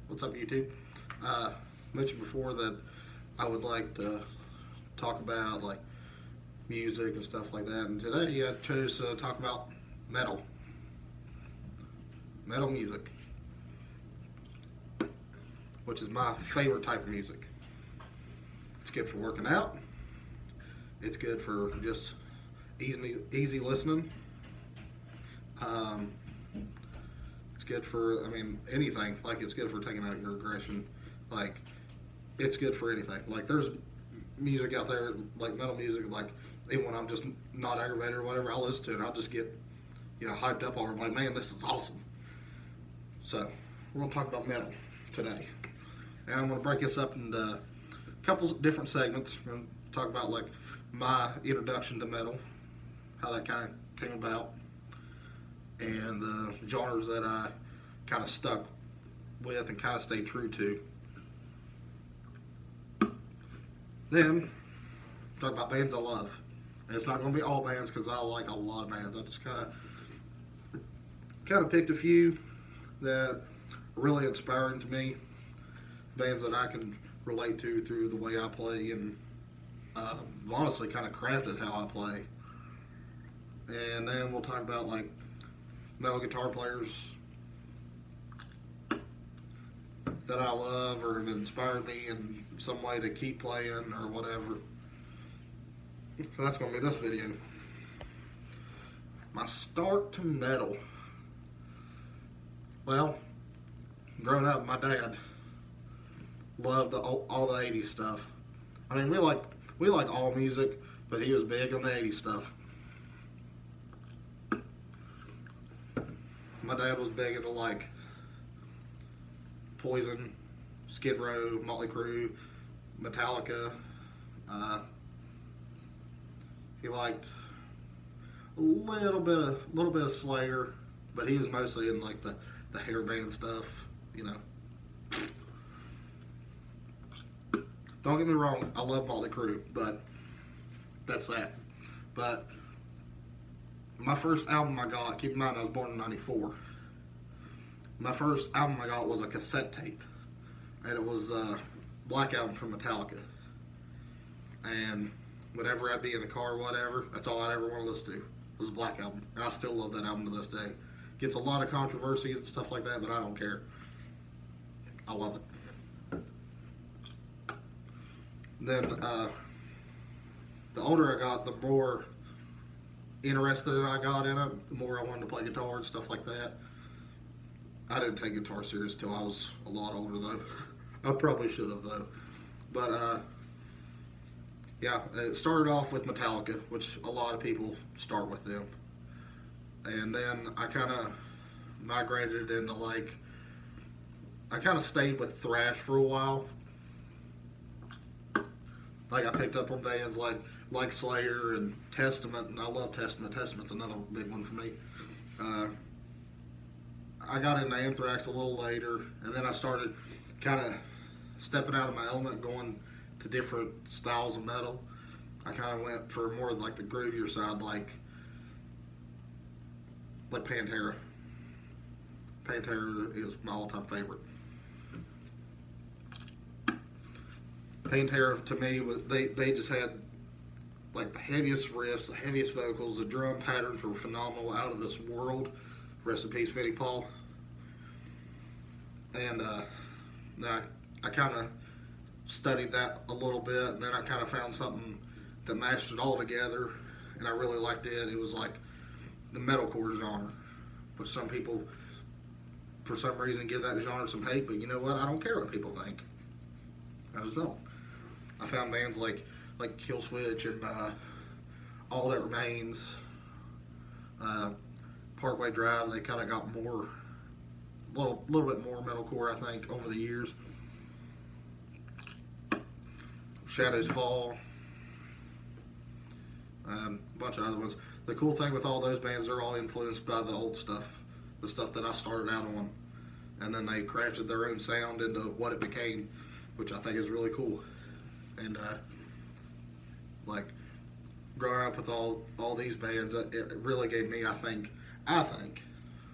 What's up, YouTube? Mentioned before that I would like to talk about like music and stuff like that, and today I chose to talk about metal, metal music, which is my favorite type of music. It's good for working out. It's good for just easy listening. Um, it's good for anything. Like it's good for taking out your aggression. Like it's good for anything. Like there's music out there like metal music. Like even when I'm just not aggravated or whatever, I'll listen to it and I'll just get hyped up on it. I'm like, man, this is awesome. So we're gonna talk about metal today, and I'm gonna break this up into a couple different segments. We're gonna talk about like my introduction to metal, how that kind of came about, and the genres that I kind of stuck with and kind of stayed true to. Then talk about bands I love. And it's not going to be all bands because I like a lot of bands. I just kind of picked a few that are really inspiring to me, bands that I can relate to through the way I play, and honestly kind of crafted how I play. And then we'll talk about like metal guitar players that I love or have inspired me in some way to keep playing or whatever. So that's going to be this video. My start to metal. Well, growing up, my dad loved all the '80s stuff. I mean, we like all music, but he was big on the '80s stuff. My dad was big into like Poison, Skid Row, Motley Crue, Metallica. He liked a little bit of Slayer, but he was mostly in like the hair band stuff, you know. Don't get me wrong, I love Motley Crue, but that's that. But my first album I got, keep in mind I was born in '94. My first album I got was a cassette tape, and it was Black Album from Metallica. And whenever I'd be in the car or whatever, that's all I'd ever want to listen to was Black Album, and I still love that album to this day. Gets a lot of controversy and stuff like that, but I don't care. I love it. Then the older I got, the more interested I got in it, the more I wanted to play guitar and stuff like that. I didn't take guitar serious till I was a lot older though. I probably should have though. But yeah, it started off with Metallica, which a lot of people start with them. And then I kind of migrated into like, I kind of stayed with thrash for a while. Like I picked up on bands like Slayer and Testament, and I love Testament. Testament's another big one for me. I got into Anthrax a little later, and then I started kind of stepping out of my element, going to different styles of metal. I kind of went for more like the groovier side, like Pantera. Pantera is my all-time favorite. Pantera to me was they just had like the heaviest riffs, the heaviest vocals, the drum patterns were phenomenal, out of this world. Rest in peace, Vinnie Paul. And I kind of studied that a little bit, and then I kind of found something that matched it all together, and I really liked it. It was like the metalcore genre, which some people, for some reason, give that genre some hate, but you know what? I don't care what people think. I just don't. I found bands like Killswitch and All That Remains, Parkway Drive. They kind of got more, little bit more metalcore, I think, over the years. Shadows Fall, a bunch of other ones. The cool thing with all those bands, they're all influenced by the old stuff, the stuff that I started out on, and then they crafted their own sound into what it became, which I think is really cool. And like growing up with all these bands, it really gave me, I think,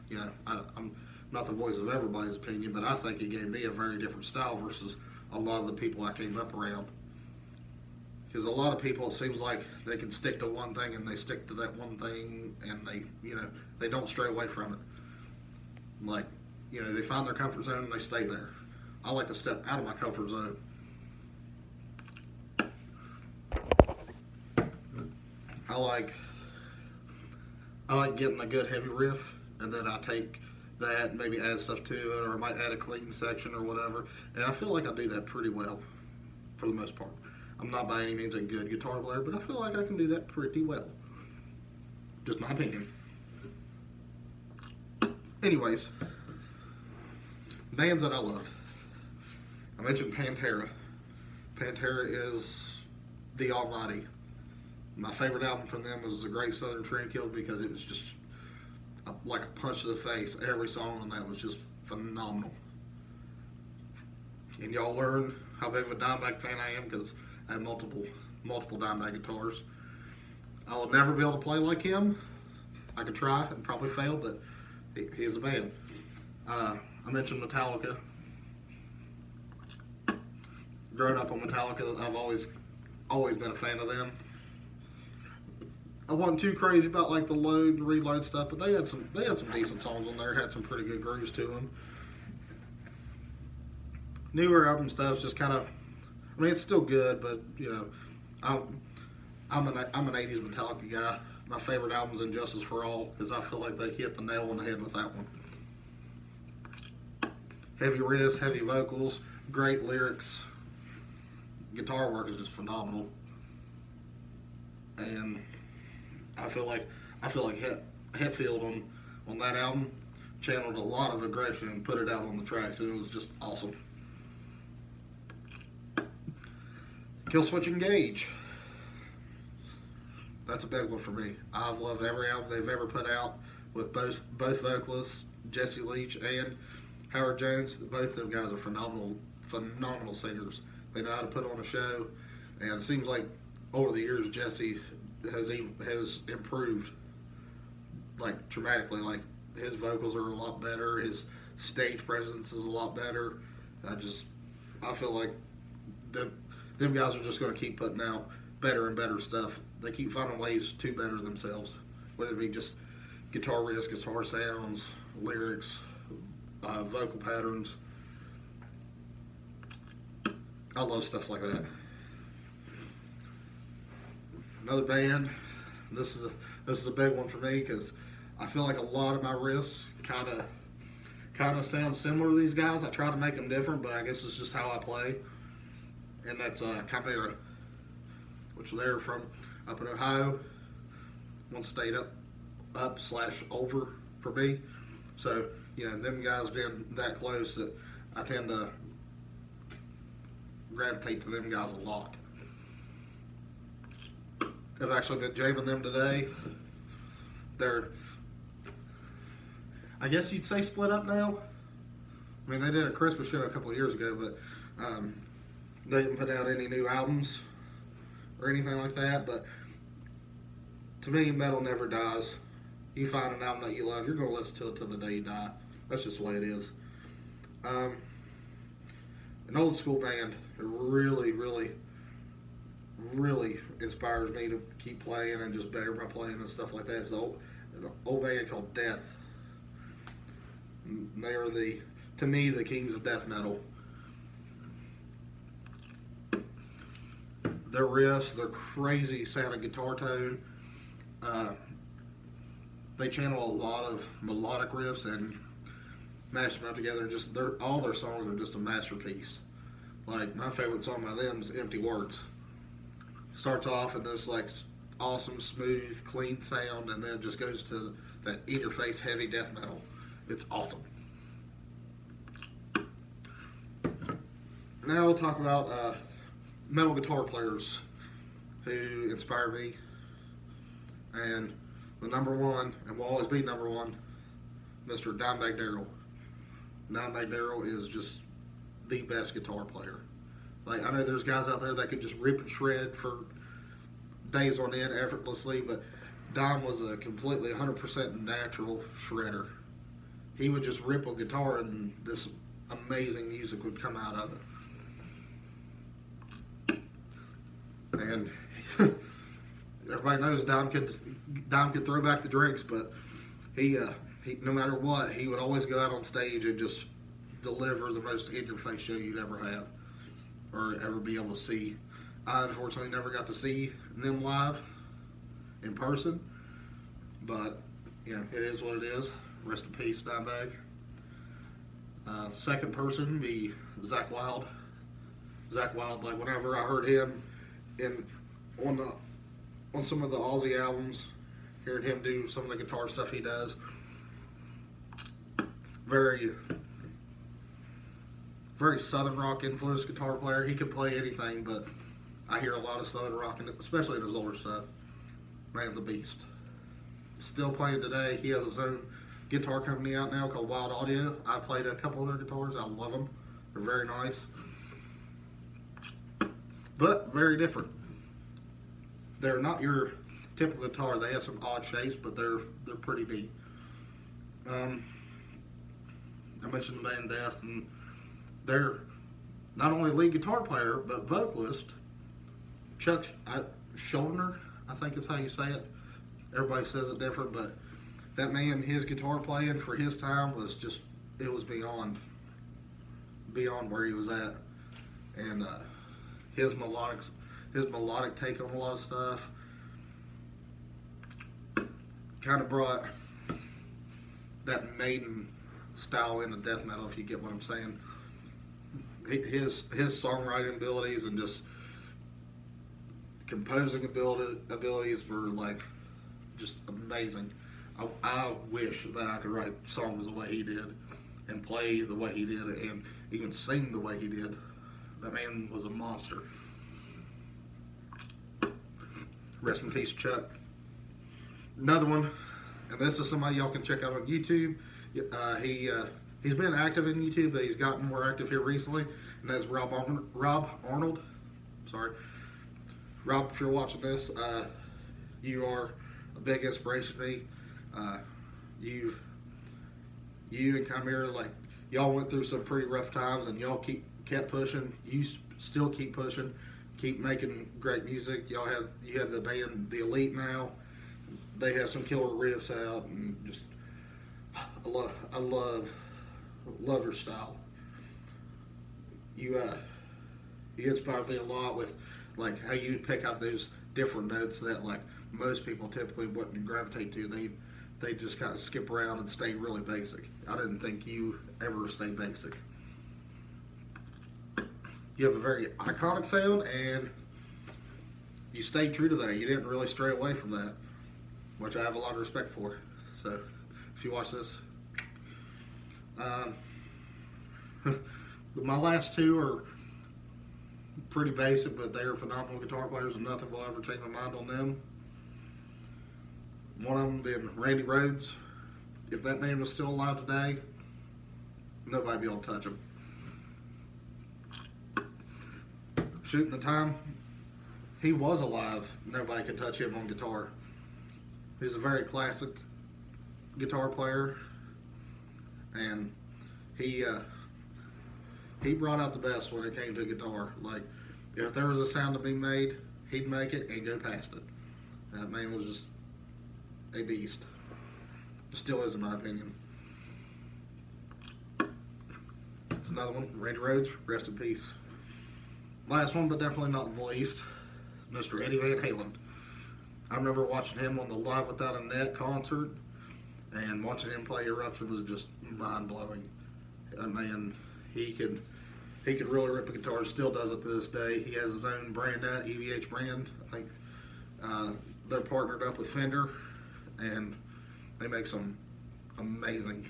you know, I'm not the voice of everybody's opinion, but I think he gave me a very different style versus a lot of the people I came up around. Because a lot of people, it seems like they can stick to one thing and they stick to that one thing and they don't stray away from it. Like, they find their comfort zone and they stay there. I like to step out of my comfort zone. I like getting a good heavy riff, and then I take that and maybe add stuff to it, or I might add a clean section or whatever. And I feel like I do that pretty well for the most part. I'm not by any means a good guitar player, but I feel like I can do that pretty well. Just my opinion. Anyways, bands that I love. I mentioned Pantera. Pantera is the almighty. My favorite album from them was The Great Southern Trendkill because it was just like a punch to the face. Every song on that was just phenomenal. And y'all learn how big of a Dimebag fan I am because I have multiple Dimebag guitars. I will never be able to play like him. I could try and probably fail, but he is a man. I mentioned Metallica. Growing up on Metallica, I've always been a fan of them. I wasn't too crazy about like the load and reload stuff, but they had some decent songs on there. Had some pretty good grooves to them. Newer album stuff's just kind of, I mean, it's still good, but I'm an '80s Metallica guy. My favorite album's Injustice for All because I feel like they hit the nail on the head with that one. Heavy riffs, heavy vocals, great lyrics. Guitar work is just phenomenal, and I feel like Hetfield on that album channeled a lot of aggression and put it out on the tracks, and it was just awesome. Killswitch Engage. That's a big one for me. I've loved every album they've ever put out with both vocalists, Jesse Leach and Howard Jones. Both of them guys are phenomenal singers. They know how to put on a show, and it seems like over the years Jesse has improved like dramatically. Like his vocals are a lot better, his stage presence is a lot better. I feel like them guys are just going to keep putting out better and better stuff. They keep finding ways to better themselves, whether it be just guitar riffs, guitar sounds, lyrics, vocal patterns. I love stuff like that. Another band. This is a big one for me because I feel like a lot of my riffs kind of sound similar to these guys. I try to make them different, but I guess it's just how I play. And that's Chimera, which they're from up in Ohio, one state up/over for me. So them guys being that close, that I tend to gravitate to them guys a lot. I've actually been jamming them today. They're, I guess you'd say, split up now. I mean, they did a Christmas show a couple of years ago, but they didn't put out any new albums or anything like that. But to me, metal never dies. You find an album that you love, you're going to listen to it till the day you die. That's just the way it is. An old school band that really inspires me to keep playing and just better my playing and stuff like that is an old band called Death. They are to me, the kings of death metal. Their riffs, their crazy sounding guitar tone, they channel a lot of melodic riffs and mash them up together. All their songs are just a masterpiece. Like my favorite song by them is Empty Words. Starts off in this like awesome, smooth, clean sound, and then it just goes to that in your face heavy death metal. It's awesome. Now we'll talk about metal guitar players who inspire me. And the number one, and will always be number one, Mr. Dimebag Darrell. Dimebag Darrell is just the best guitar player. Like, I know there's guys out there that could just rip and shred for days on end effortlessly, but Dime was a completely 100% natural shredder. he would just rip a guitar and this amazing music would come out of it. And everybody knows Dime could throw back the drinks, but he no matter what, he would always go out on stage and just deliver the most in-your-face show you'd ever have or ever be able to see. I unfortunately never got to see them live in person, but you know, it is what it is. Rest in peace, Dimebag. Second person be Zakk Wylde. Zakk Wylde, like whenever I heard him on some of the Aussie albums, hearing him do some of the guitar stuff he does, very Southern rock influenced guitar player. He could play anything, but I hear a lot of Southern rock, especially in his older stuff. Man's a beast. Still playing today. He has his own guitar company out now called Wild Audio. I played a couple of their guitars. I love them. They're very nice, but very different. They're not your typical guitar. They have some odd shapes, but they're pretty neat. I mentioned the band Death, and they're not only lead guitar player but vocalist. Chuck Schuldiner, I think is how you say it. Everybody says it different, but that man, his guitar playing for his time was just, it was beyond where he was at. And his melodic take on a lot of stuff kind of brought that Maiden style into death metal, if you get what I'm saying. His songwriting abilities and just composing abilities were like just amazing. I wish that I could write songs the way he did and play the way he did and even sing the way he did. That man was a monster. Rest in peace, Chuck. Another one, and this is somebody y'all can check out on YouTube. He's been active in YouTube, but he's gotten more active here recently, and that's Rob Arnold. Sorry. Rob, if you're watching this, you are a big inspiration to me. You and Chimera, like, y'all went through some pretty rough times, and y'all kept pushing. You still keep pushing, keep making great music. You have the band The Elite now. They have some killer riffs out, and just I love your style. You inspired me a lot with like how you pick out those different notes that like most people typically wouldn't gravitate to. They just kind of skip around and stay really basic. I didn't think you ever stay basic. You have a very iconic sound, and you stayed true to that. You didn't really stray away from that, which I have a lot of respect for. So if you watch this, my last two are pretty basic, but they are phenomenal guitar players, and nothing will ever change my mind on them. One of them being Randy Rhoads. If that man was still alive today, nobody would be able to touch him. Shooting the time, he was alive. Nobody could touch him on guitar. He's a very classic guitar player, and he brought out the best when it came to guitar. Like, if there was a sound to be made, he'd make it and go past it. That man was just a beast. Still is, in my opinion. It's another one, Randy Rhoads, rest in peace. Last one, but definitely not the least, Mr. Eddie Van Halen. I remember watching him on the Live Without a Net concert, and watching him play Eruption was just mind-blowing. That man, he could really rip a guitar, still does it to this day. He has his own brand, EVH brand. I think they're partnered up with Fender, and they make some amazing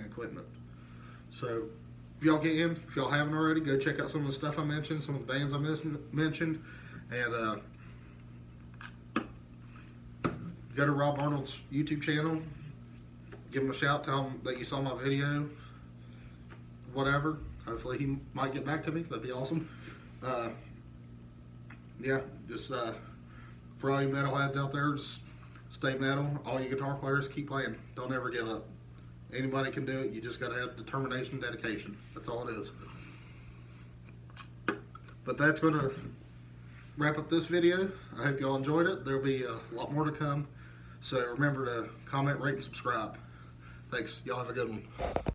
equipment. So if y'all get in, if y'all haven't already, go check out some of the stuff I mentioned, some of the bands I mentioned, and go to Rob Arnold's YouTube channel, give him a shout, tell him that you saw my video, whatever. Hopefully he might get back to me. That'd be awesome. Yeah, just for all you metalheads out there, just stay metal. All you guitar players, keep playing. Don't ever give up. Anybody can do it. You just got to have determination and dedication. That's all it is. But that's going to wrap up this video. I hope y'all enjoyed it. There'll be a lot more to come. So remember to comment, rate, and subscribe. Thanks. Y'all have a good one.